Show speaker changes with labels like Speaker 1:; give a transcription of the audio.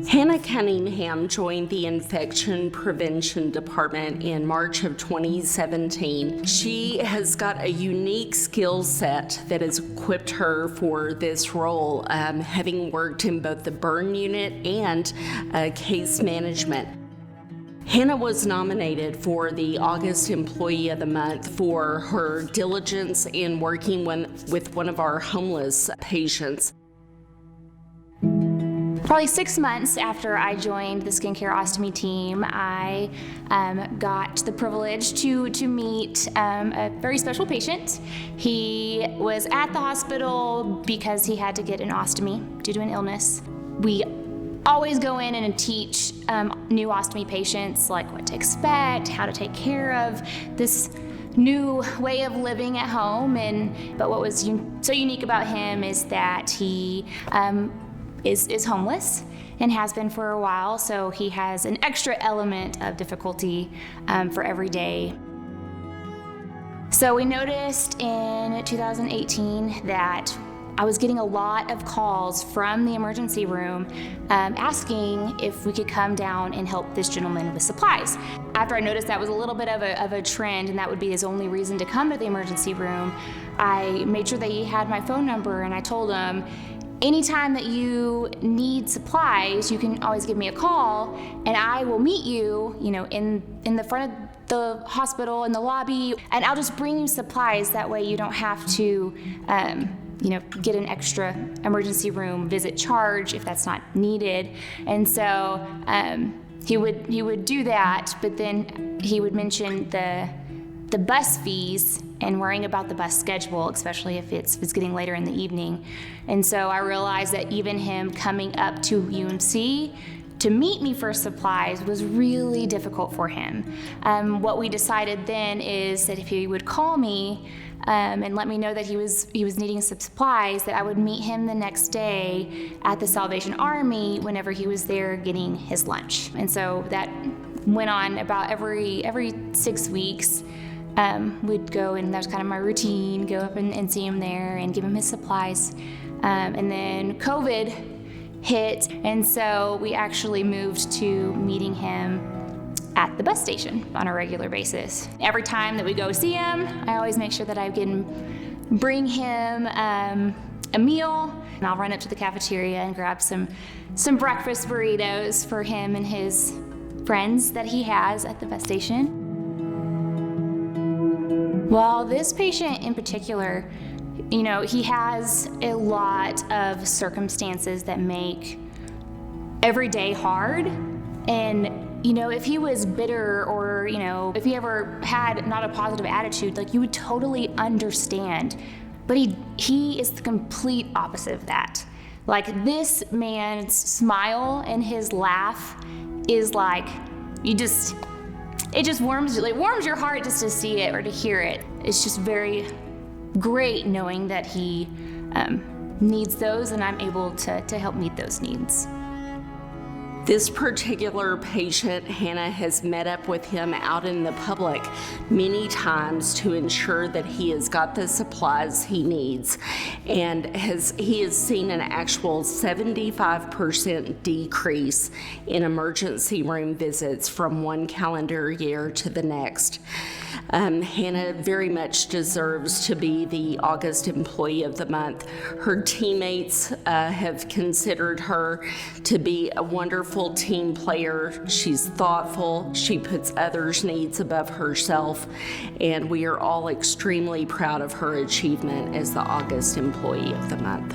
Speaker 1: Hannah Cunningham joined the Infection Prevention Department in March of 2017. She has got a unique skill set that has equipped her for this role, having worked in both the burn unit and case management. Hannah was nominated for the August Employee of the Month for her diligence in working with one of our homeless patients.
Speaker 2: Probably 6 months after I joined the skincare ostomy team, I got the privilege to meet a very special patient. He was at the hospital because he had to get an ostomy due to an illness. We always go in and teach new ostomy patients like what to expect, how to take care of this new way of living at home. But what was so unique about him is that he is homeless and has been for a while, so he has an extra element of difficulty for every day. So we noticed in 2018 that I was getting a lot of calls from the emergency room asking if we could come down and help this gentleman with supplies. After I noticed that was a little bit of a trend and that would be his only reason to come to the emergency room, I made sure that he had my phone number and I told him, anytime that you need supplies, you can always give me a call and I will meet you, in the front of the hospital, in the lobby, and I'll just bring you supplies. That way you don't have to, get an extra emergency room visit charge if that's not needed. And so he would do that, but then he would mention the bus fees and worrying about the bus schedule, especially if it's getting later in the evening. And so I realized that even him coming up to UMC to meet me for supplies was really difficult for him. What we decided then is that if he would call me and let me know that he was needing some supplies, that I would meet him the next day at the Salvation Army whenever he was there getting his lunch. And so that went on about every 6 weeks. We'd go, and that was kind of my routine, go up and see him there and give him his supplies. And then COVID hit, and so we actually moved to meeting him at the bus station on a regular basis. Every time that we go see him, I always make sure that I can bring him a meal, and I'll run up to the cafeteria and grab some breakfast burritos for him and his friends that he has at the bus station. Well, this patient in particular, he has a lot of circumstances that make every day hard. And, if he was bitter or, if he ever had not a positive attitude, you would totally understand. But he is the complete opposite of that. This man's smile and his laugh is it just warms your heart just to see it or to hear it. It's just very great knowing that he needs those and I'm able to help meet those needs.
Speaker 1: This particular patient, Hannah has met up with him out in the public many times to ensure that he has got the supplies he needs, and he has seen an actual 75% decrease in emergency room visits from one calendar year to the next. Hannah very much deserves to be the August Employee of the Month. Her teammates have considered her to be a wonderful team player. She's thoughtful. She puts others' needs above herself, and we are all extremely proud of her achievement as the August Employee of the Month.